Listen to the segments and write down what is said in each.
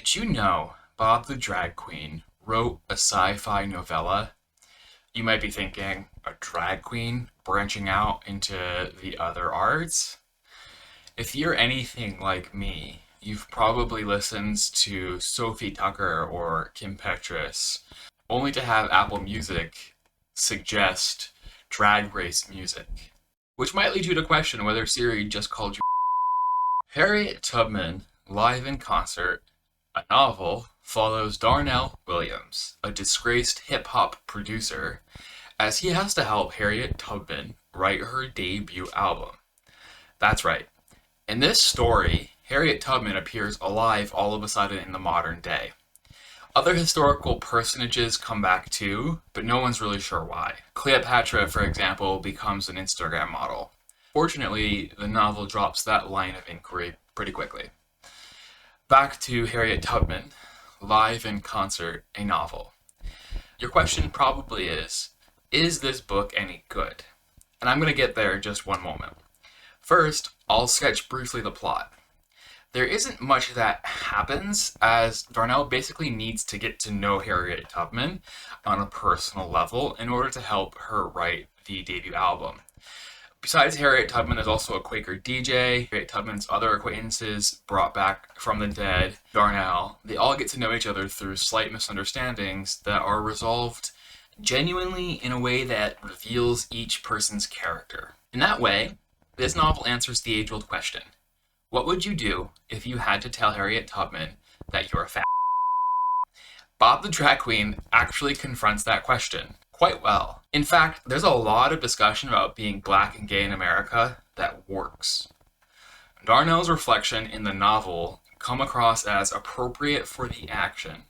Did you know Bob the Drag Queen wrote a sci-fi novella? You might be thinking, a drag queen branching out into the other arts? If you're anything like me, you've probably listened to Sophie Tucker or Kim Petras, only to have Apple Music suggest drag race music. Which might lead you to question whether Siri just called you. Harriet Tubman, live in concert, a novel, follows Darnell Williams, a disgraced hip hop producer, as he has to help Harriet Tubman write her debut album. That's right. In this story, Harriet Tubman appears alive all of a sudden in the modern day. Other historical personages come back too, but no one's really sure why. Cleopatra, for example, becomes an Instagram model. Fortunately, the novel drops that line of inquiry pretty quickly. Back to Harriet Tubman, live in concert, a novel. Your question probably is this book any good? And I'm going to get there in just one moment. First, I'll sketch briefly the plot. There isn't much that happens, as Darnell basically needs to get to know Harriet Tubman on a personal level in order to help her write the debut album. Besides Harriet Tubman, there's also a Quaker DJ, Harriet Tubman's other acquaintances brought back from the dead, Darnell. They all get to know each other through slight misunderstandings that are resolved genuinely in a way that reveals each person's character. In that way, this novel answers the age-old question. What would you do if you had to tell Harriet Tubman that you're a fat? Bob the Drag Queen actually confronts that question quite well. In fact, there's a lot of discussion about being black and gay in America that works. Darnell's reflection in the novel come across as appropriate for the action,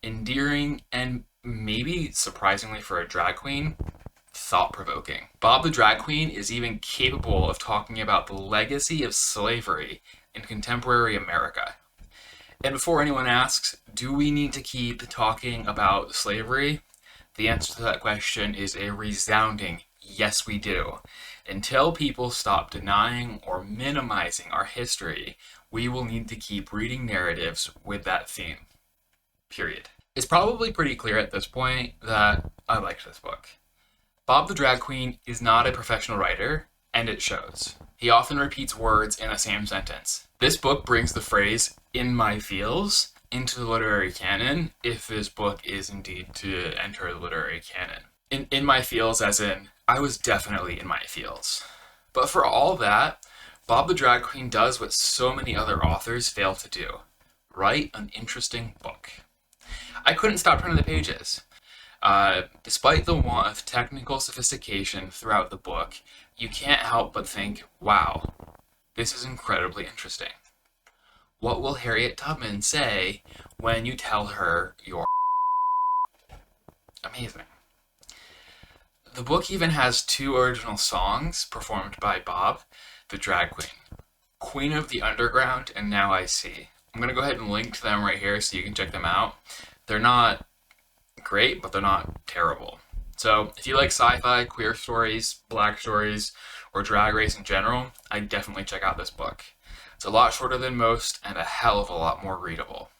endearing, and maybe surprisingly for a drag queen, thought-provoking. Bob the Drag Queen is even capable of talking about the legacy of slavery in contemporary America. And before anyone asks, do we need to keep talking about slavery? The answer to that question is a resounding yes, we do. Until people stop denying or minimizing our history, we will need to keep reading narratives with that theme. Period. It's probably pretty clear at this point that I liked this book. Bob the Drag Queen is not a professional writer, and it shows. He often repeats words in the same sentence. This book brings the phrase, "in my feels," into the literary canon, if this book is indeed to enter the literary canon. In my feels as in, I was definitely in my feels. But for all that, Bob the Drag Queen does what so many other authors fail to do. Write an interesting book. I couldn't stop turning the pages. Despite the want of technical sophistication throughout the book, you can't help but think, wow, this is incredibly interesting. What will Harriet Tubman say when you tell her you're amazing? The book even has 2 original songs performed by Bob, the drag queen. Queen of the Underground and Now I See. I'm going to go ahead and link to them right here so you can check them out. They're not great, but they're not terrible. So if you like sci-fi, queer stories, black stories, or drag race in general, I'd definitely check out this book. It's a lot shorter than most and a hell of a lot more readable.